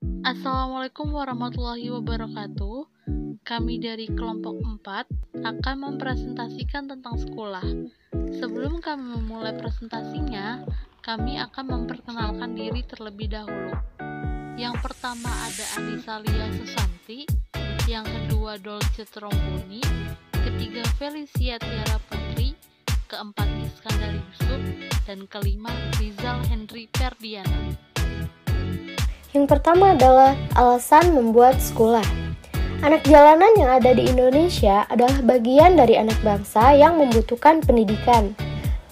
Assalamualaikum warahmatullahi wabarakatuh. Kami dari kelompok 4 akan mempresentasikan tentang sekolah. Sebelum kami memulai presentasinya, kami akan memperkenalkan diri terlebih dahulu. Yang pertama ada Anissa Lia Susanti, yang kedua Dolce Tromboni, ketiga Felicia Tiara Putri, keempat Iskandar Yusuf, dan kelima Rizal Henry Ferdiana. Yang pertama adalah alasan membuat sekolah. Anak jalanan yang ada di Indonesia adalah bagian dari anak bangsa yang membutuhkan pendidikan.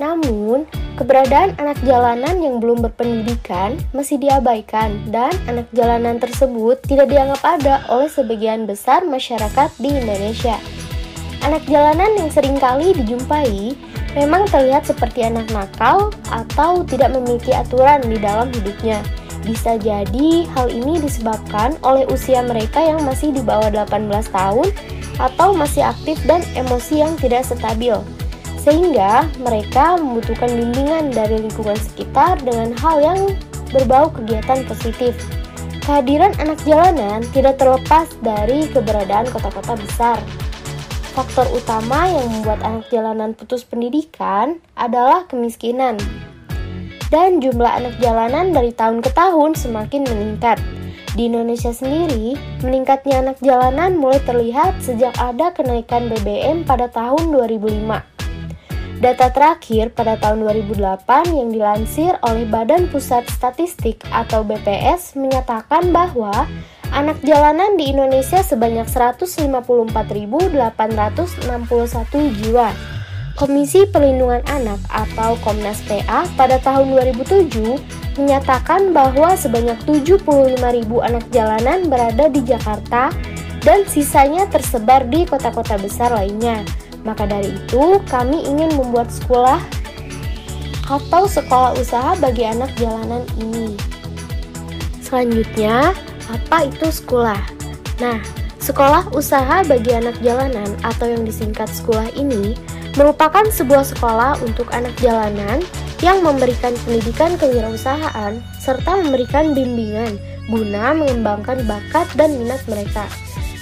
Namun, keberadaan anak jalanan yang belum berpendidikan masih diabaikan dan anak jalanan tersebut tidak dianggap ada oleh sebagian besar masyarakat di Indonesia. Anak jalanan yang seringkali dijumpai memang terlihat seperti anak nakal atau tidak memiliki aturan di dalam hidupnya. Bisa jadi hal ini disebabkan oleh usia mereka yang masih di bawah 18 tahun atau masih aktif dan emosi yang tidak stabil. Sehingga mereka membutuhkan bimbingan dari lingkungan sekitar dengan hal yang berbau kegiatan positif. Kehadiran anak jalanan tidak terlepas dari keberadaan kota-kota besar. Faktor utama yang membuat anak jalanan putus pendidikan adalah kemiskinan. Dan jumlah anak jalanan dari tahun ke tahun semakin meningkat. Di Indonesia sendiri, meningkatnya anak jalanan mulai terlihat sejak ada kenaikan BBM pada tahun 2005. Data terakhir pada tahun 2008 yang dilansir oleh Badan Pusat Statistik atau BPS menyatakan bahwa anak jalanan di Indonesia sebanyak 154.861 jiwa. Komisi Perlindungan Anak atau Komnas PA pada tahun 2007 menyatakan bahwa sebanyak 75.000 anak jalanan berada di Jakarta dan sisanya tersebar di kota-kota besar lainnya. Maka dari itu, kami ingin membuat sekolah atau sekolah usaha bagi anak jalanan ini. Selanjutnya, apa itu sekolah? Nah, sekolah usaha bagi anak jalanan atau yang disingkat sekolah ini merupakan sebuah sekolah untuk anak jalanan yang memberikan pendidikan kewirausahaan serta memberikan bimbingan guna mengembangkan bakat dan minat mereka.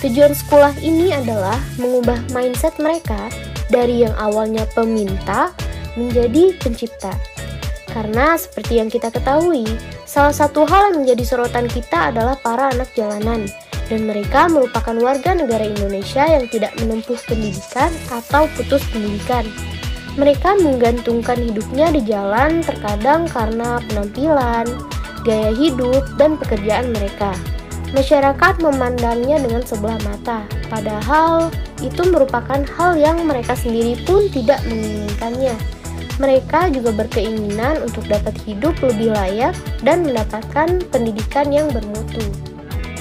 Tujuan sekolah ini adalah mengubah mindset mereka dari yang awalnya peminta menjadi pencipta. Karena seperti yang kita ketahui, salah satu hal yang menjadi sorotan kita adalah para anak jalanan. Dan mereka merupakan warga negara Indonesia yang tidak menempuh pendidikan atau putus pendidikan. Mereka menggantungkan hidupnya di jalan terkadang karena penampilan, gaya hidup, dan pekerjaan mereka. Masyarakat memandangnya dengan sebelah mata, padahal itu merupakan hal yang mereka sendiri pun tidak menginginkannya. Mereka juga berkeinginan untuk dapat hidup lebih layak dan mendapatkan pendidikan yang bermutu.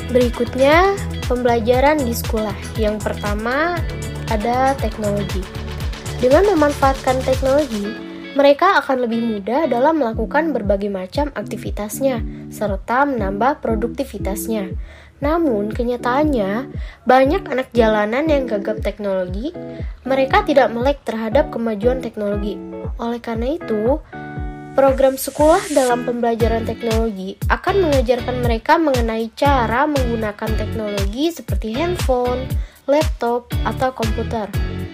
Berikutnya, pembelajaran di sekolah. Yang pertama, ada teknologi. Dengan memanfaatkan teknologi, mereka akan lebih mudah dalam melakukan berbagai macam aktivitasnya, serta menambah produktivitasnya. Namun, kenyataannya, banyak anak jalanan yang gagap teknologi, mereka tidak melek terhadap kemajuan teknologi. Oleh karena itu, program sekolah dalam pembelajaran teknologi akan mengajarkan mereka mengenai cara menggunakan teknologi seperti handphone, laptop, atau komputer.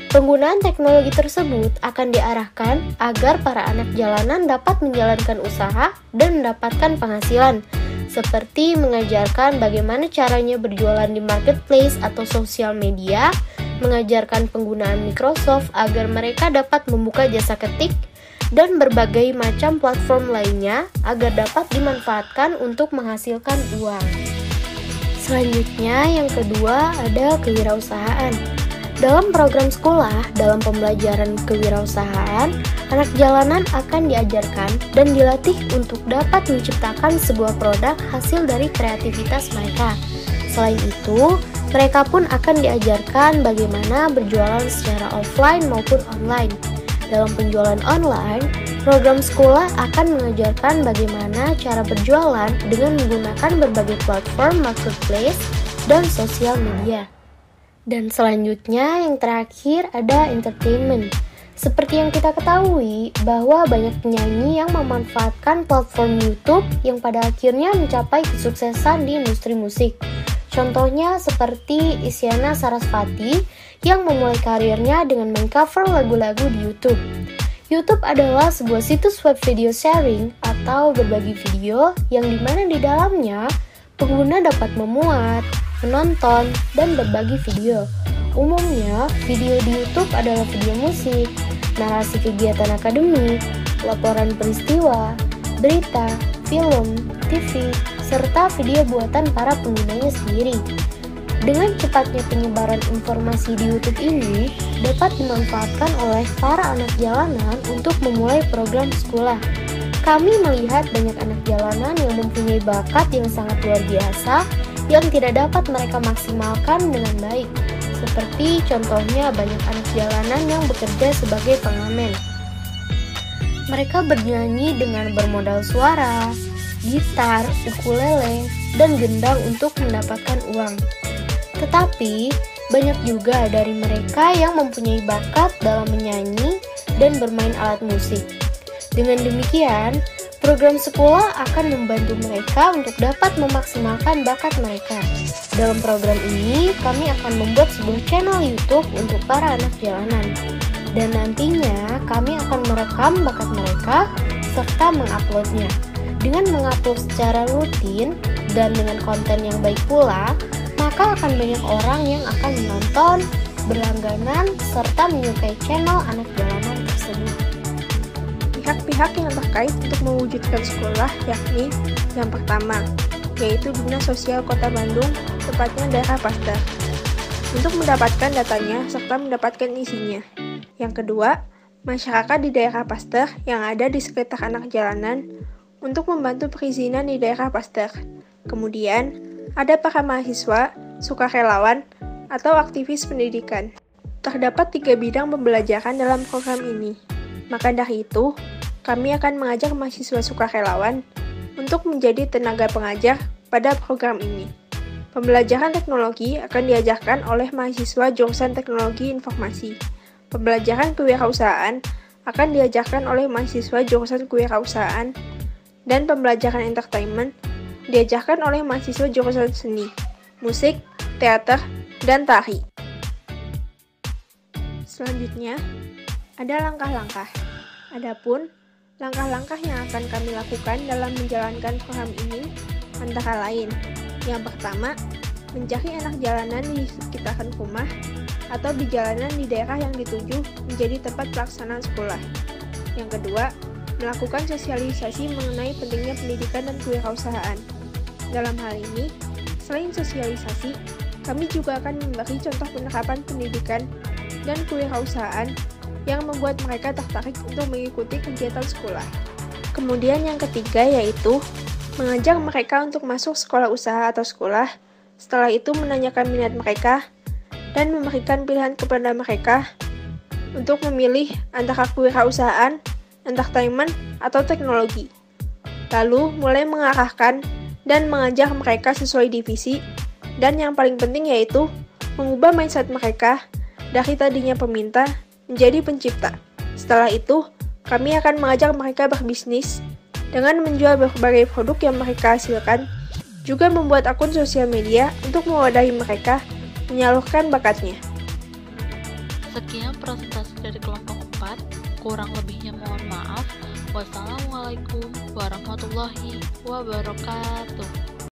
Penggunaan teknologi tersebut akan diarahkan agar para anak jalanan dapat menjalankan usaha dan mendapatkan penghasilan, seperti mengajarkan bagaimana caranya berjualan di marketplace atau sosial media, mengajarkan penggunaan Microsoft agar mereka dapat membuka jasa ketik, dan berbagai macam platform lainnya agar dapat dimanfaatkan untuk menghasilkan uang. Selanjutnya, yang kedua ada kewirausahaan. Dalam program sekolah, dalam pembelajaran kewirausahaan, anak jalanan akan diajarkan dan dilatih untuk dapat menciptakan sebuah produk hasil dari kreativitas mereka. Selain itu, mereka pun akan diajarkan bagaimana berjualan secara offline maupun online. Dalam penjualan online, program sekolah akan mengajarkan bagaimana cara berjualan dengan menggunakan berbagai platform marketplace dan sosial media. Dan selanjutnya yang terakhir ada entertainment. Seperti yang kita ketahui bahwa banyak penyanyi yang memanfaatkan platform YouTube yang pada akhirnya mencapai kesuksesan di industri musik. Contohnya seperti Isyana Sarasvati yang memulai karirnya dengan mengcover lagu-lagu di YouTube. YouTube adalah sebuah situs web video sharing atau berbagi video yang dimana di dalamnya pengguna dapat memuat, menonton, dan berbagi video. Umumnya, video di YouTube adalah video musik, narasi kegiatan akademik, laporan peristiwa, berita, film, TV, serta video buatan para penggunanya sendiri. Dengan cepatnya penyebaran informasi di YouTube ini dapat dimanfaatkan oleh para anak jalanan untuk memulai program sekolah. Kami melihat banyak anak jalanan yang mempunyai bakat yang sangat luar biasa yang tidak dapat mereka maksimalkan dengan baik. Seperti contohnya banyak anak jalanan yang bekerja sebagai pengamen. Mereka bernyanyi dengan bermodal suara, gitar, ukulele, dan gendang untuk mendapatkan uang. Tetapi, banyak juga dari mereka yang mempunyai bakat dalam menyanyi dan bermain alat musik. Dengan demikian, program sekolah akan membantu mereka untuk dapat memaksimalkan bakat mereka. Dalam program ini, kami akan membuat sebuah channel YouTube untuk para anak jalanan. Dan nantinya, kami akan merekam bakat mereka serta menguploadnya. Dengan mengupload secara rutin dan dengan konten yang baik pula, maka akan banyak orang yang akan menonton, berlangganan, serta menyukai channel anak jalanan tersebut. Pihak-pihak yang terkait untuk mewujudkan sekolah yakni yang pertama, yaitu Dinas Sosial Kota Bandung, tepatnya daerah Pasteur, untuk mendapatkan datanya serta mendapatkan isinya. Yang kedua, masyarakat di daerah Pasteur yang ada di sekitar anak jalanan untuk membantu perizinan di daerah Pasteur. Kemudian, ada para mahasiswa, sukarelawan, atau aktivis pendidikan. Terdapat 3 bidang pembelajaran dalam program ini. Maka dari itu, kami akan mengajak mahasiswa sukarelawan untuk menjadi tenaga pengajar pada program ini. Pembelajaran teknologi akan diajarkan oleh mahasiswa jurusan teknologi informasi. Pembelajaran kewirausahaan akan diajarkan oleh mahasiswa jurusan kewirausahaan. Dan pembelajaran entertainment diajarkan oleh mahasiswa jurusan seni, musik, teater, dan tari. Selanjutnya, ada langkah-langkah. Adapun langkah-langkah yang akan kami lakukan dalam menjalankan program ini antara lain: yang pertama, mencari anak jalanan di sekitaran rumah atau di jalanan di daerah yang dituju menjadi tempat pelaksanaan sekolah. Yang kedua, melakukan sosialisasi mengenai pentingnya pendidikan dan kewirausahaan. Dalam hal ini, selain sosialisasi, kami juga akan memberi contoh penerapan pendidikan dan kewirausahaan yang membuat mereka tertarik untuk mengikuti kegiatan sekolah. Kemudian yang ketiga yaitu mengajak mereka untuk masuk sekolah usaha atau sekolah, setelah itu menanyakan minat mereka, dan memberikan pilihan kepada mereka untuk memilih antara kewirausahaan, entertainment, atau teknologi. Lalu mulai mengarahkan dan mengajar mereka sesuai divisi, dan yang paling penting yaitu mengubah mindset mereka dari tadinya peminta menjadi pencipta. Setelah itu, kami akan mengajak mereka berbisnis dengan menjual berbagai produk yang mereka hasilkan, juga membuat akun sosial media untuk mewadahi mereka menyalurkan bakatnya. Sekian presentasi dari kelompok 4, kurang lebihnya mohon maaf. Wassalamualaikum warahmatullahi wabarakatuh.